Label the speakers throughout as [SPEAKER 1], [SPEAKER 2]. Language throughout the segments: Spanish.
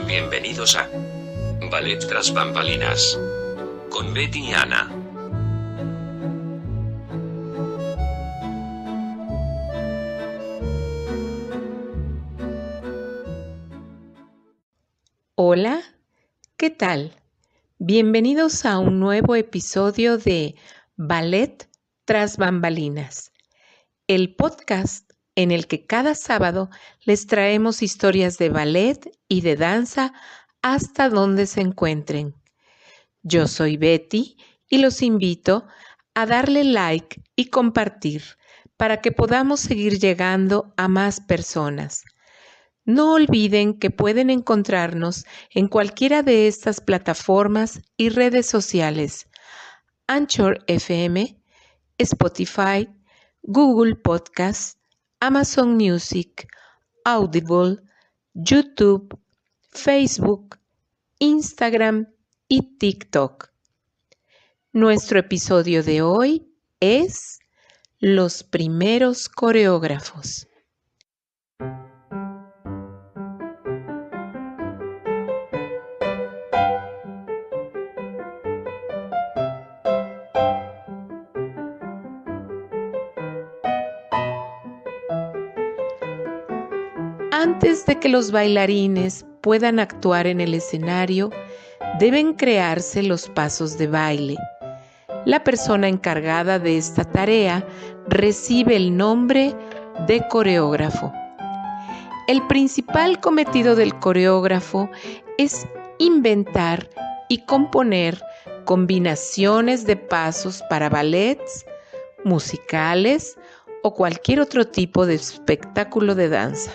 [SPEAKER 1] Bienvenidos a Ballet tras bambalinas con Betty y Ana.
[SPEAKER 2] Hola, ¿qué tal? Bienvenidos a un nuevo episodio de Ballet tras bambalinas, el podcast en el que cada sábado les traemos historias de ballet y de danza hasta donde se encuentren. Yo soy Betty y los invito a darle like y compartir para que podamos seguir llegando a más personas. No olviden que pueden encontrarnos en cualquiera de estas plataformas y redes sociales: Anchor FM, Spotify, Google Podcast, Amazon Music, Audible, YouTube, Facebook, Instagram y TikTok. Nuestro episodio de hoy es Los primeros coreógrafos. Antes de que los bailarines puedan actuar en el escenario, deben crearse los pasos de baile. La persona encargada de esta tarea recibe el nombre de coreógrafo. El principal cometido del coreógrafo es inventar y componer combinaciones de pasos para ballets, musicales o cualquier otro tipo de espectáculo de danza.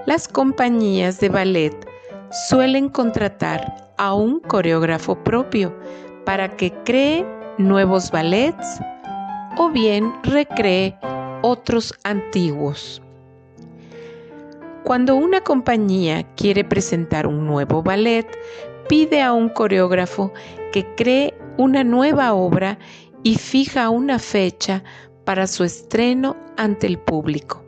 [SPEAKER 2] Las compañías de ballet suelen contratar a un coreógrafo propio para que cree nuevos ballets o bien recree otros antiguos. Cuando una compañía quiere presentar un nuevo ballet, pide a un coreógrafo que cree una nueva obra y fija una fecha para su estreno ante el público.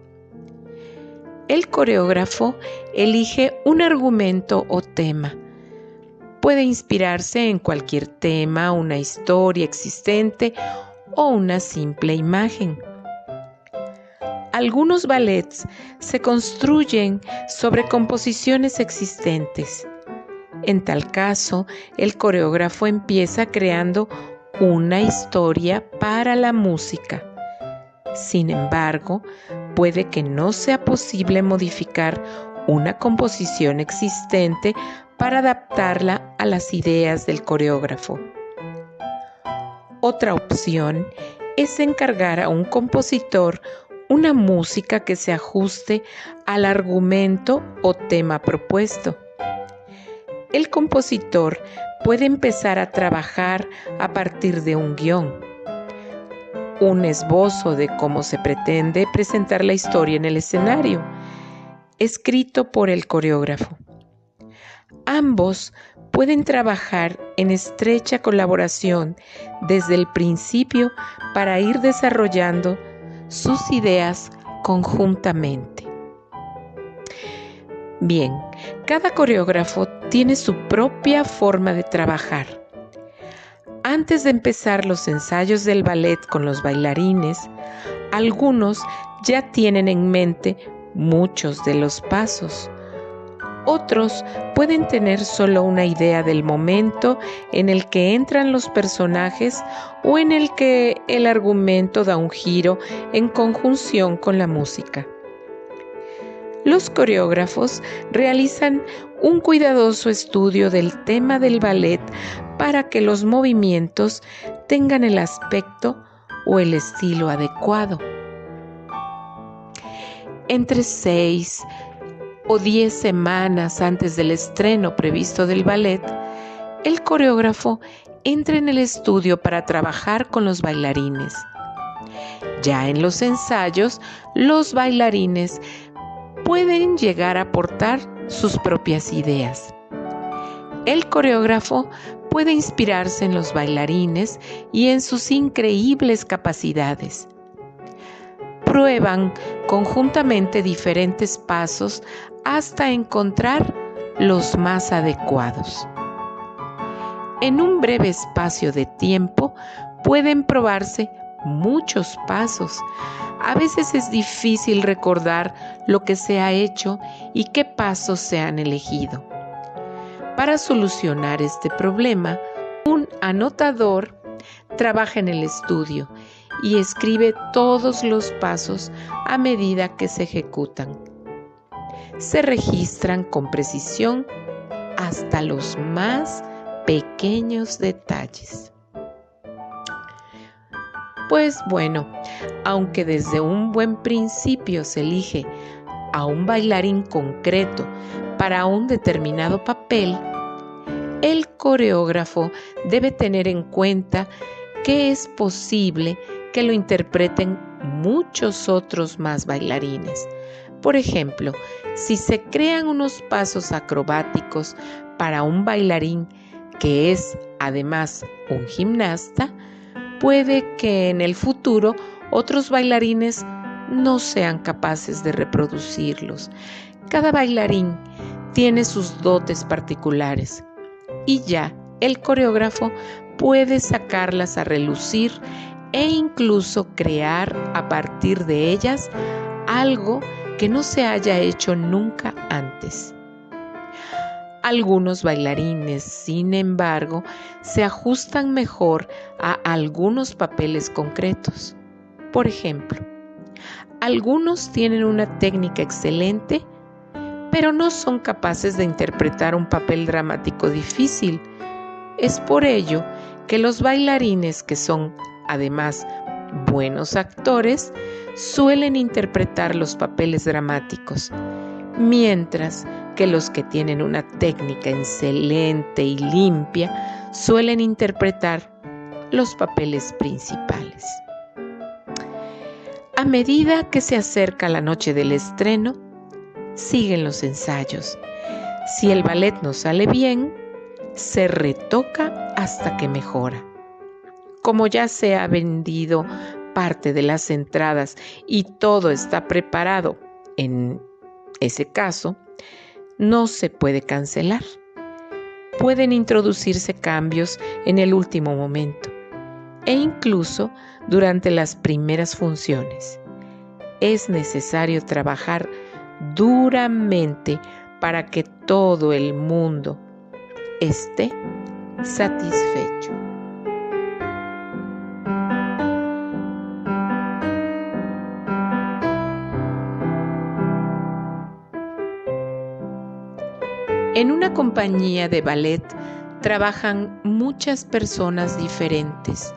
[SPEAKER 2] El coreógrafo elige un argumento o tema. Puede inspirarse en cualquier tema, una historia existente o una simple imagen. Algunos ballets se construyen sobre composiciones existentes. En tal caso, el coreógrafo empieza creando una historia para la música. Sin embargo, puede que no sea posible modificar una composición existente para adaptarla a las ideas del coreógrafo. Otra opción es encargar a un compositor una música que se ajuste al argumento o tema propuesto. El compositor puede empezar a trabajar a partir de un guión, un esbozo de cómo se pretende presentar la historia en el escenario, escrito por el coreógrafo. Ambos pueden trabajar en estrecha colaboración desde el principio para ir desarrollando sus ideas conjuntamente. Bien, cada coreógrafo tiene su propia forma de trabajar. Antes de empezar los ensayos del ballet con los bailarines, algunos ya tienen en mente muchos de los pasos. Otros pueden tener solo una idea del momento en el que entran los personajes o en el que el argumento da un giro en conjunción con la música. Los coreógrafos realizan un cuidadoso estudio del tema del ballet para que los movimientos tengan el aspecto o el estilo adecuado. Entre 6 o 10 semanas antes del estreno previsto del ballet, el coreógrafo entra en el estudio para trabajar con los bailarines. Ya en los ensayos, los bailarines pueden llegar a aportar sus propias ideas. El coreógrafo puede inspirarse en los bailarines y en sus increíbles capacidades. Prueban conjuntamente diferentes pasos hasta encontrar los más adecuados. En un breve espacio de tiempo pueden probarse muchos pasos. A veces es difícil recordar lo que se ha hecho y qué pasos se han elegido. Para solucionar este problema, un anotador trabaja en el estudio y escribe todos los pasos a medida que se ejecutan. Se registran con precisión hasta los más pequeños detalles. Pues bueno, aunque desde un buen principio se elige a un bailarín concreto para un determinado papel, el coreógrafo debe tener en cuenta que es posible que lo interpreten muchos otros más bailarines. Por ejemplo, si se crean unos pasos acrobáticos para un bailarín que es además un gimnasta, puede que en el futuro otros bailarines no sean capaces de reproducirlos. Cada bailarín tiene sus dotes particulares y ya el coreógrafo puede sacarlas a relucir e incluso crear a partir de ellas algo que no se haya hecho nunca antes. Algunos bailarines, sin embargo, se ajustan mejor a algunos papeles concretos. Por ejemplo, algunos tienen una técnica excelente, pero no son capaces de interpretar un papel dramático difícil. Es por ello que los bailarines que son, además, buenos actores, suelen interpretar los papeles dramáticos, mientras que los que tienen una técnica excelente y limpia suelen interpretar los papeles principales. A medida que se acerca la noche del estreno, siguen los ensayos. Si el ballet no sale bien, se retoca hasta que mejora. Como ya se ha vendido parte de las entradas y todo está preparado en ese caso, no se puede cancelar. Pueden introducirse cambios en el último momento e incluso durante las primeras funciones. Es necesario trabajar duramente para que todo el mundo esté satisfecho. En una compañía de ballet trabajan muchas personas diferentes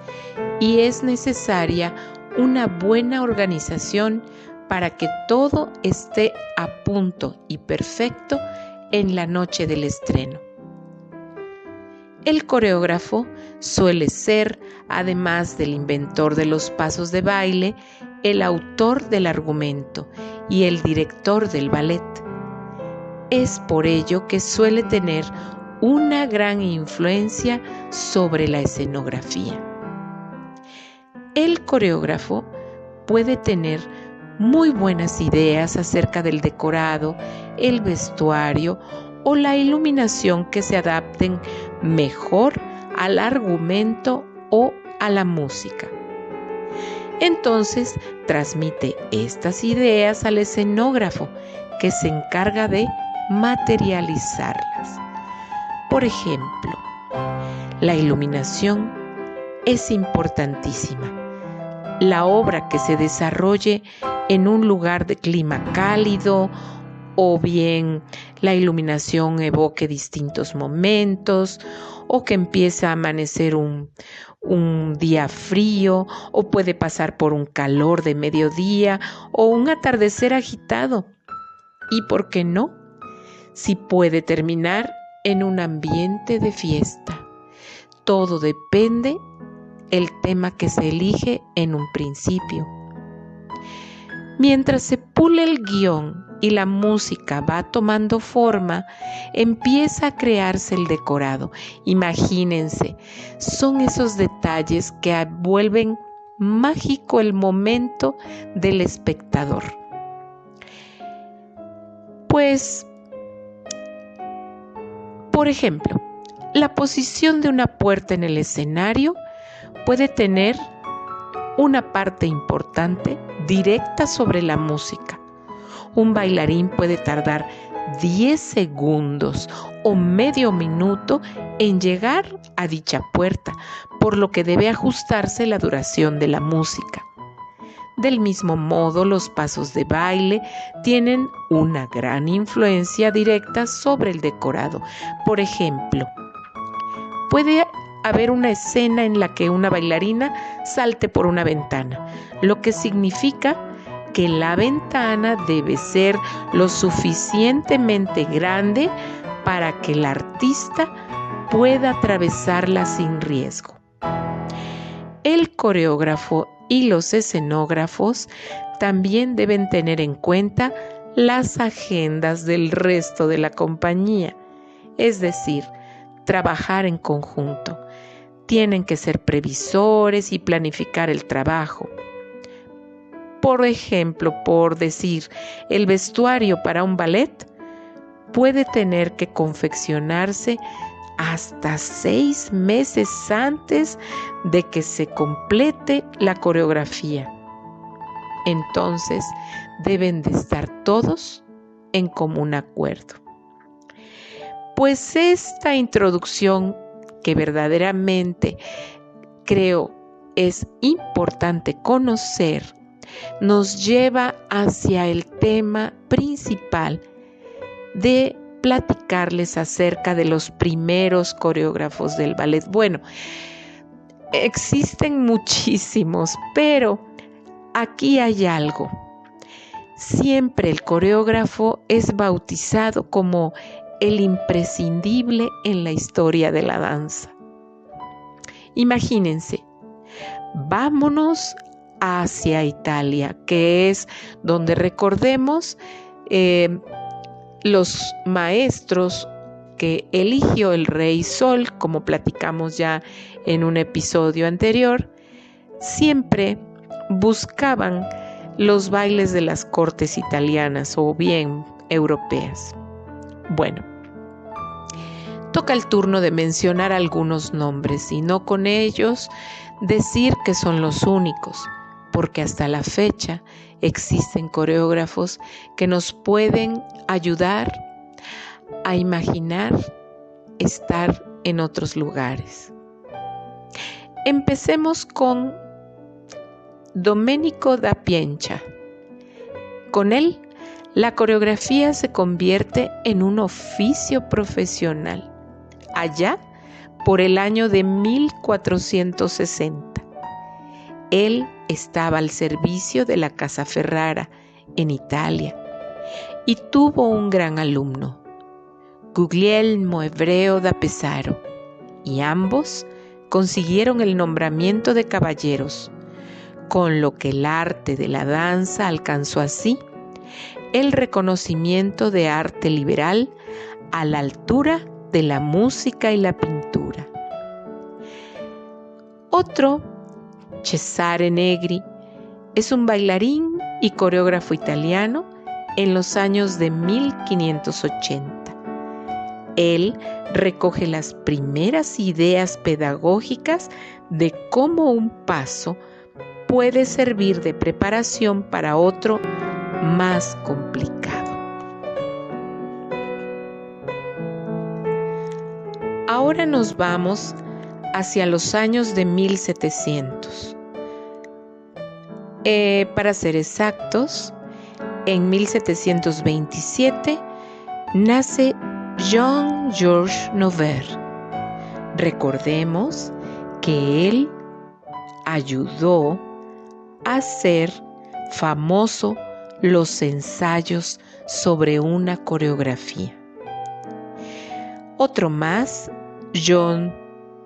[SPEAKER 2] y es necesaria una buena organización para que todo esté a punto y perfecto en la noche del estreno. El coreógrafo suele ser, además del inventor de los pasos de baile, el autor del argumento y el director del ballet. Es por ello que suele tener una gran influencia sobre la escenografía. El coreógrafo puede tener muy buenas ideas acerca del decorado, el vestuario o la iluminación que se adapten mejor al argumento o a la música. Entonces, transmite estas ideas al escenógrafo, que se encarga de materializarlas. Por ejemplo, la iluminación es importantísima. La obra que se desarrolle en un lugar de clima cálido o bien la iluminación evoque distintos momentos o que empiece a amanecer un día frío o puede pasar por un calor de mediodía o un atardecer agitado. ¿Y por qué no? Si puede terminar en un ambiente de fiesta. Todo depende del tema que se elige en un principio. Mientras se pule el guión y la música va tomando forma, empieza a crearse el decorado. Imagínense, son esos detalles que vuelven mágico el momento del espectador. Pues Por ejemplo, la posición de una puerta en el escenario puede tener una parte importante directa sobre la música. Un bailarín puede tardar 10 segundos o medio minuto en llegar a dicha puerta, por lo que debe ajustarse la duración de la música. Del mismo modo, los pasos de baile tienen una gran influencia directa sobre el decorado. Por ejemplo, puede haber una escena en la que una bailarina salte por una ventana, lo que significa que la ventana debe ser lo suficientemente grande para que el artista pueda atravesarla sin riesgo. El coreógrafo y los escenógrafos también deben tener en cuenta las agendas del resto de la compañía, es decir, trabajar en conjunto. Tienen que ser previsores y planificar el trabajo. Por ejemplo, por decir, el vestuario para un ballet puede tener que confeccionarse hasta 6 meses antes de que se complete la coreografía. Entonces, deben de estar todos en común acuerdo. Pues esta introducción, que verdaderamente creo es importante conocer, nos lleva hacia el tema principal de platicarles acerca de los primeros coreógrafos del ballet. Bueno, existen muchísimos, pero aquí hay algo. Siempre el coreógrafo es bautizado como el imprescindible en la historia de la danza. Imagínense, vámonos hacia Italia, que es donde recordemos los maestros que eligió el Rey Sol, como platicamos ya en un episodio anterior, siempre buscaban los bailes de las cortes italianas o bien europeas. Bueno, toca el turno de mencionar algunos nombres y no con ellos decir que son los únicos, porque hasta la fecha existen coreógrafos que nos pueden ayudar a imaginar estar en otros lugares. Empecemos con Domenico da Piencha. Con él, la coreografía se convierte en un oficio profesional, allá por el año de 1460. Él estaba al servicio de la Casa Ferrara en Italia y tuvo un gran alumno, Guglielmo Ebreo da Pesaro, y ambos consiguieron el nombramiento de caballeros, con lo que el arte de la danza alcanzó así el reconocimiento de arte liberal a la altura de la música y la pintura. Otro, Cesare Negri, es un bailarín y coreógrafo italiano en los años de 1580. Él recoge las primeras ideas pedagógicas de cómo un paso puede servir de preparación para otro más complicado. Ahora nos vamos hacia los años de 1700. Para ser exactos, en 1727 nace Jean-Georges Noverre. Recordemos que él ayudó a hacer famoso los ensayos sobre una coreografía. Otro más, John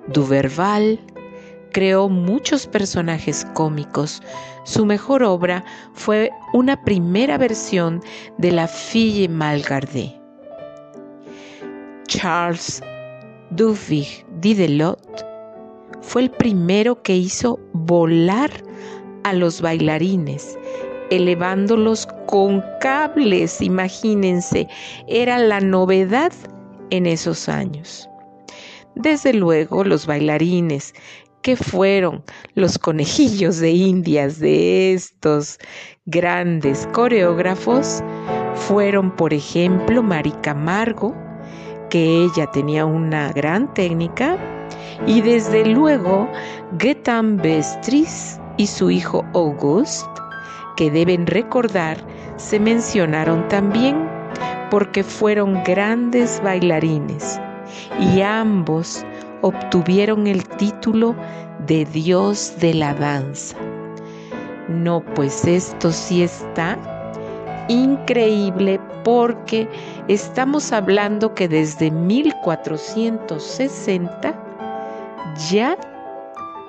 [SPEAKER 2] Duverval, creó muchos personajes cómicos. Su mejor obra fue una primera versión de La Fille Malgardée. Charles Duvivier Didelot fue el primero que hizo volar a los bailarines, elevándolos con cables. Imagínense, era la novedad en esos años. Desde luego, los bailarines que fueron los conejillos de Indias de estos grandes coreógrafos fueron, por ejemplo, Mari Camargo, que ella tenía una gran técnica, y desde luego Gaëtan Vestris y su hijo Auguste, que deben recordar se mencionaron también porque fueron grandes bailarines y ambos obtuvieron el título de Dios de la danza. No, pues esto sí está increíble porque estamos hablando que desde 1460 ya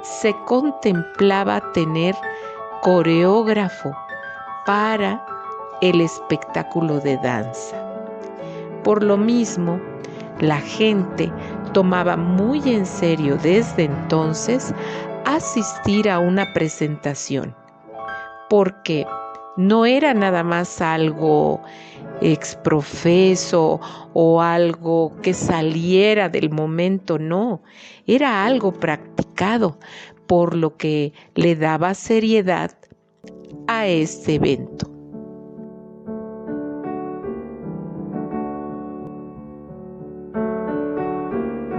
[SPEAKER 2] se contemplaba tener coreógrafo para el espectáculo de danza. Por lo mismo, la gente tomaba muy en serio desde entonces asistir a una presentación, porque no era nada más algo exprofeso o algo que saliera del momento, no, era algo practicado, por lo que le daba seriedad a este evento.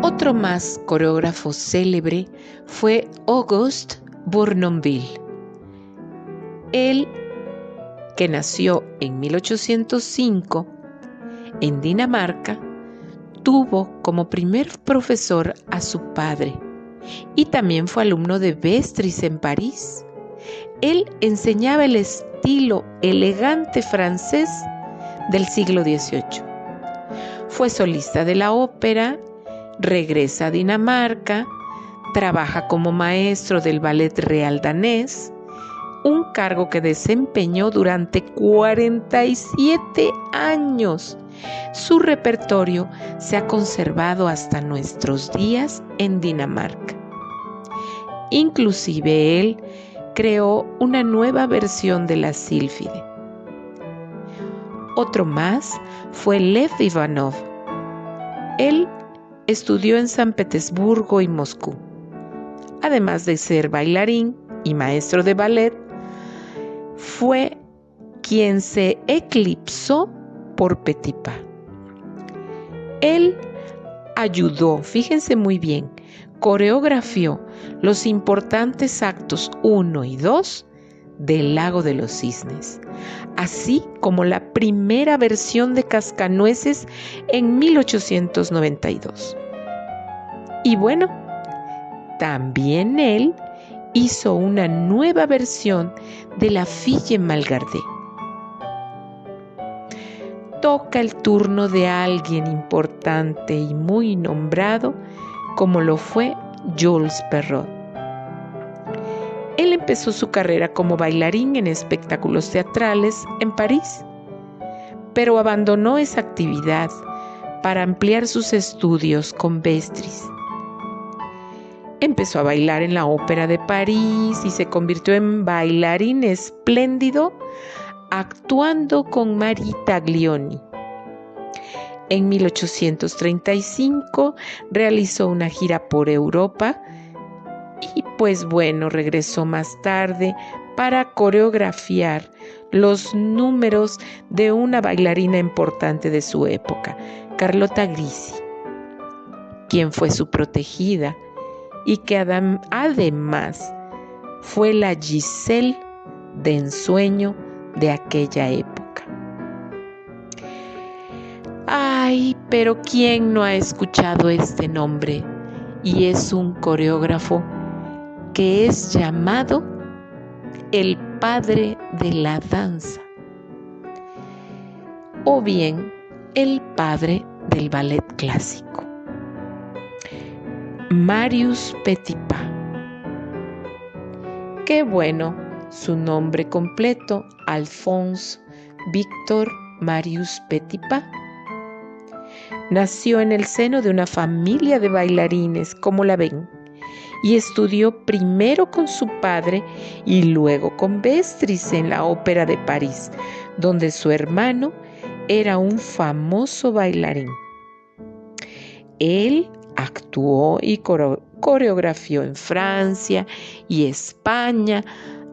[SPEAKER 2] Otro más coreógrafo célebre fue Auguste Bournonville. Él, que nació en 1805 en Dinamarca, tuvo como primer profesor a su padre y también fue alumno de Vestris en París. Él enseñaba el estilo elegante francés del siglo XVIII. Fue solista de la ópera, regresa a Dinamarca, trabaja como maestro del Ballet Real danés, un cargo que desempeñó durante 47 años. Su repertorio se ha conservado hasta nuestros días en Dinamarca. Inclusive él creó una nueva versión de la sílfide. Otro más fue Lev Ivanov. Él estudió en San Petersburgo y Moscú. Además de ser bailarín y maestro de ballet, fue quien se eclipsó por Petipa. Él ayudó, fíjense muy bien, coreografió los importantes actos 1 y 2 del Lago de los Cisnes, así como la primera versión de Cascanueces en 1892. Y bueno, también él hizo una nueva versión de la Fille Malgardée. Toca el turno de alguien importante y muy nombrado, como lo fue Jules Perrot. Él empezó su carrera como bailarín en espectáculos teatrales en París, pero abandonó esa actividad para ampliar sus estudios con Vestris. Empezó a bailar en la Ópera de París y se convirtió en bailarín espléndido, actuando con Marie Taglioni. En 1835 realizó una gira por Europa y pues bueno, regresó más tarde para coreografiar los números de una bailarina importante de su época, Carlotta Grisi, quien fue su protegida y que además fue la Giselle de ensueño de aquella época. Ay, pero ¿quién no ha escuchado este nombre? Y es un coreógrafo que es llamado el padre de la danza, o bien el padre del ballet clásico, Marius Petipa. Qué bueno, su nombre completo, Alphonse Victor Marius Petipa. Nació en el seno de una familia de bailarines, como la ven, y estudió primero con su padre y luego con Vestris en la Ópera de París, donde su hermano era un famoso bailarín. Él actuó y coreografió en Francia y España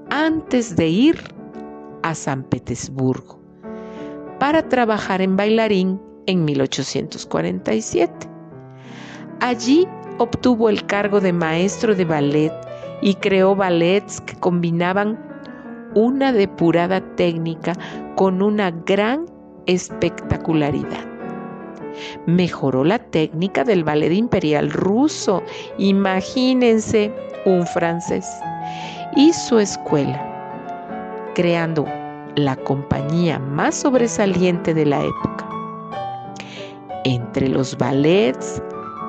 [SPEAKER 2] antes de ir a San Petersburgo para trabajar en bailarín en 1847. Allí obtuvo el cargo de maestro de ballet y creó ballets que combinaban una depurada técnica con una gran espectacularidad. Mejoró la técnica del ballet imperial ruso, imagínense, un francés, y su escuela, creando la compañía más sobresaliente de la época. Entre los ballets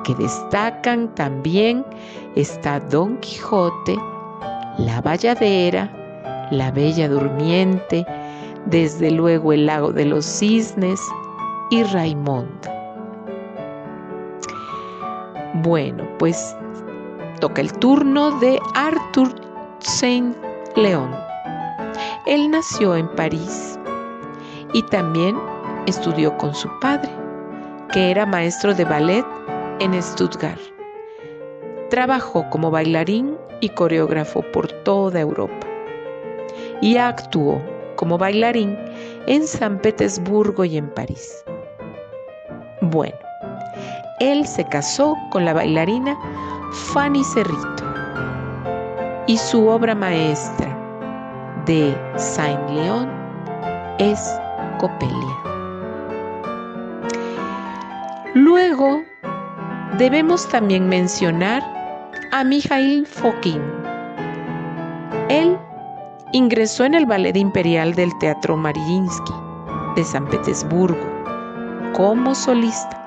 [SPEAKER 2] que destacan también está Don Quijote, La Bayadera, La Bella Durmiente, desde luego El Lago de los Cisnes y Raimonda. Bueno, pues toca el turno de Arthur Saint-Leon. Él nació en París y también estudió con su padre, que era maestro de ballet en Stuttgart. Trabajó como bailarín y coreógrafo por toda Europa y actuó como bailarín en San Petersburgo y en París. Bueno, él se casó con la bailarina Fanny Cerrito y su obra maestra de Saint-Leon es Coppelia. Luego debemos también mencionar a Mikhail Fokine. Él ingresó en el Ballet Imperial del Teatro Mariinsky de San Petersburgo como solista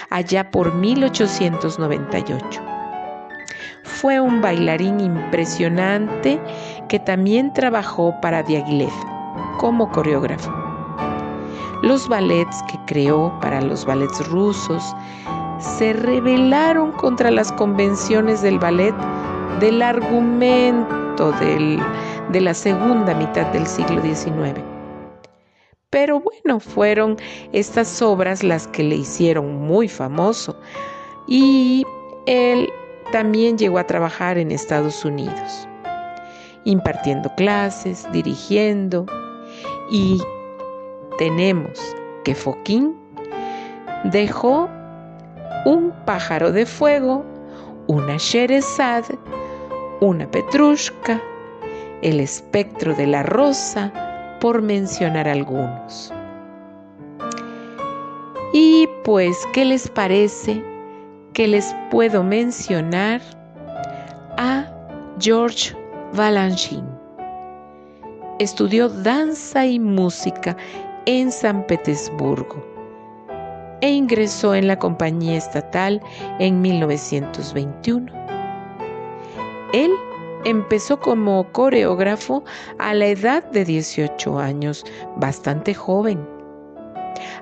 [SPEAKER 2] allá por 1898. Fue un bailarín impresionante que también trabajó para Diaghilev como coreógrafo. Los ballets que creó para los ballets rusos se rebelaron contra las convenciones del ballet del argumento de la segunda mitad del siglo XIX. Pero bueno, fueron estas obras las que le hicieron muy famoso y él también llegó a trabajar en Estados Unidos, impartiendo clases, dirigiendo, y tenemos que Fokine dejó un pájaro de fuego, una Sherezade, una Petrushka, el espectro de la rosa, por mencionar algunos. Y pues, ¿qué les parece que les puedo mencionar a Georges Balanchine? Estudió danza y música en San Petersburgo e ingresó en la compañía estatal en 1921. Él empezó como coreógrafo a la edad de 18 años, bastante joven.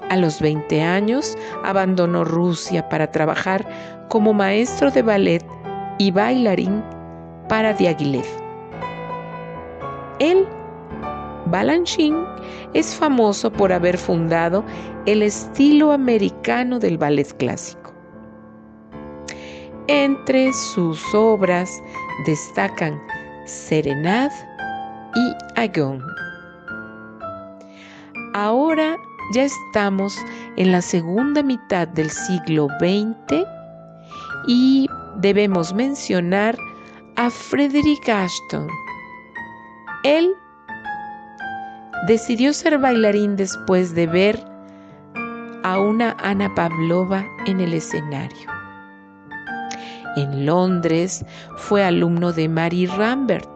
[SPEAKER 2] A los 20 años abandonó Rusia para trabajar como maestro de ballet y bailarín para Diaghilev. Él, Balanchine, es famoso por haber fundado el estilo americano del ballet clásico. Entre sus obras destacan Serenade y Agon. Ahora ya estamos en la segunda mitad del siglo XX y debemos mencionar a Frederick Ashton. Él decidió ser bailarín después de ver a una Ana Pavlova en el escenario. En Londres fue alumno de Mary Rambert,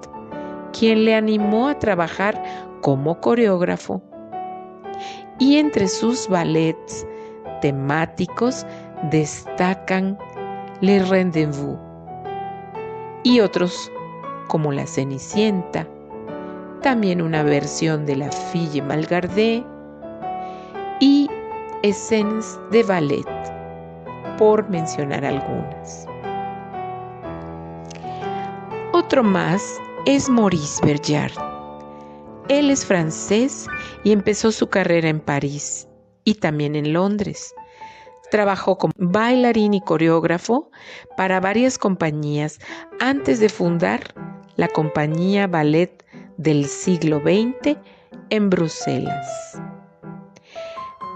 [SPEAKER 2] quien le animó a trabajar como coreógrafo. Y entre sus ballets temáticos destacan Le Rendez-vous y otros como La Cenicienta, también una versión de La Fille Malgardée y Escenas de Ballet, por mencionar algunas. Otro más es Maurice Bergard. Él es francés y empezó su carrera en París y también en Londres. Trabajó como bailarín y coreógrafo para varias compañías antes de fundar la compañía Ballet del siglo XX en Bruselas.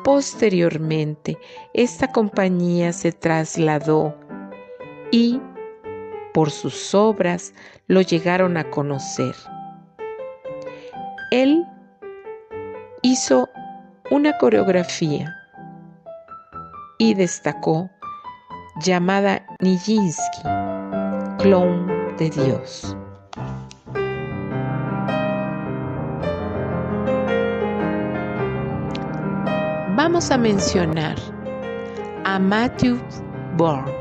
[SPEAKER 2] Posteriormente, esta compañía se trasladó y, por sus obras, lo llegaron a conocer. Él hizo una coreografía y destacó llamada Nijinsky, clown de Dios. Vamos a mencionar a Matthew Bourne.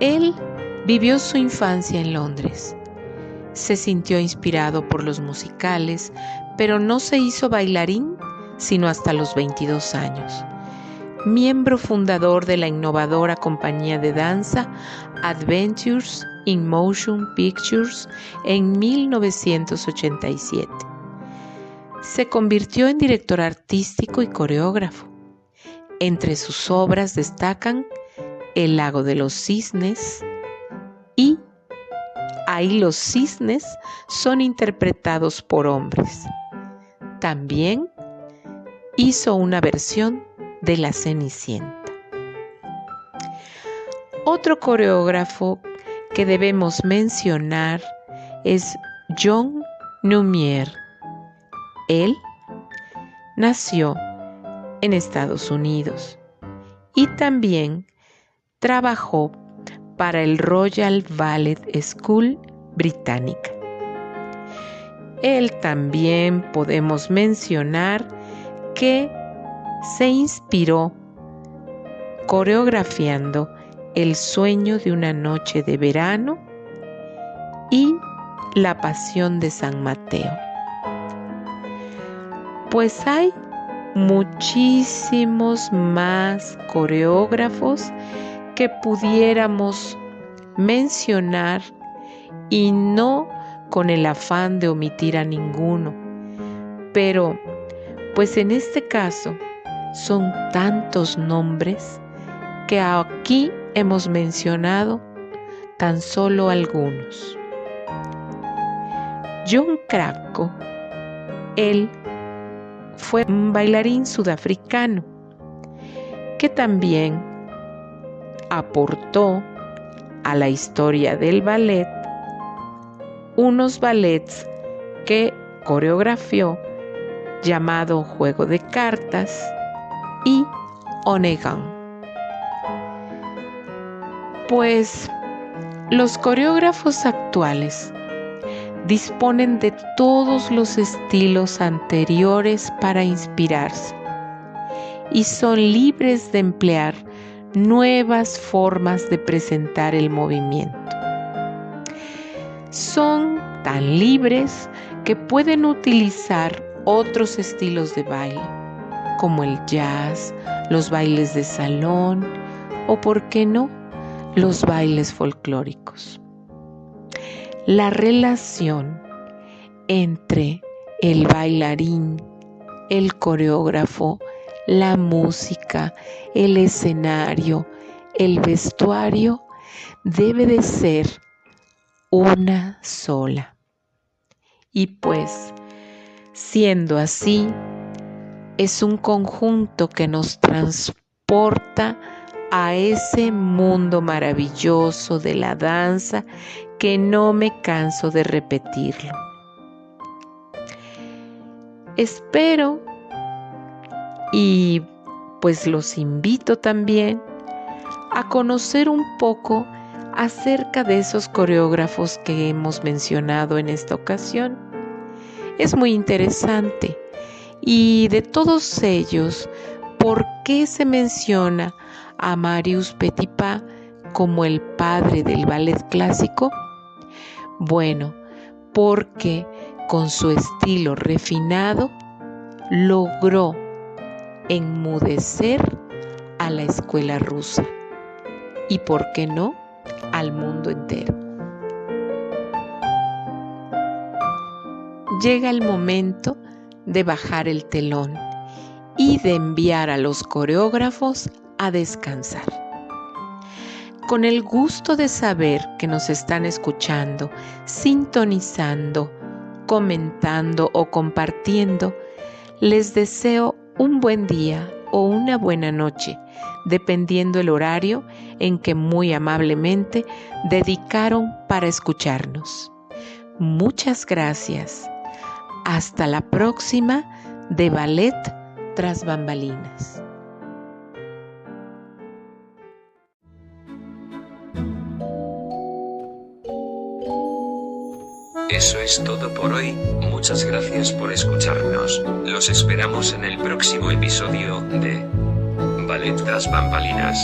[SPEAKER 2] Él vivió su infancia en Londres. Se sintió inspirado por los musicales, pero no se hizo bailarín sino hasta los 22 años. Miembro fundador de la innovadora compañía de danza Adventures in Motion Pictures en 1987. Se convirtió en director artístico y coreógrafo. Entre sus obras destacan El lago de los cisnes y Ahí los cisnes son interpretados por hombres. También hizo una versión de La Cenicienta. Otro coreógrafo que debemos mencionar es John Numier. Él nació en Estados Unidos y también trabajó para el Royal Ballet School británica. Él también podemos mencionar que se inspiró coreografiando El sueño de una noche de verano y La pasión de San Mateo. Pues hay muchísimos más coreógrafos que pudiéramos mencionar y no con el afán de omitir a ninguno, pero pues en este caso son tantos nombres que aquí hemos mencionado tan solo algunos. John Craco, él fue un bailarín sudafricano que también aportó a la historia del ballet unos ballets que coreografió llamado Juego de Cartas y Onegin. Pues los coreógrafos actuales disponen de todos los estilos anteriores para inspirarse y son libres de emplear nuevas formas de presentar el movimiento. Son tan libres que pueden utilizar otros estilos de baile, como el jazz, los bailes de salón o, ¿por qué no?, los bailes folclóricos. La relación entre el bailarín, el coreógrafo, la música, el escenario, el vestuario debe de ser una sola. Y pues, siendo así, es un conjunto que nos transporta a ese mundo maravilloso de la danza que no me canso de repetirlo. Espero y pues los invito también a conocer un poco acerca de esos coreógrafos que hemos mencionado en esta ocasión. Es muy interesante. Y de todos ellos, ¿por qué se menciona a Marius Petipa como el padre del ballet clásico? Bueno, porque con su estilo refinado logró enmudecer a la escuela rusa y, ¿por qué no?, al mundo entero. Llega el momento de bajar el telón y de enviar a los coreógrafos a descansar. Con el gusto de saber que nos están escuchando, sintonizando, comentando o compartiendo, les deseo un buen día o una buena noche, dependiendo el horario en que muy amablemente dedicaron para escucharnos. Muchas gracias. Hasta la próxima de Ballet Tras Bambalinas.
[SPEAKER 1] Eso es todo por hoy, muchas gracias por escucharnos, los esperamos en el próximo episodio de Ballet Tras Bambalinas.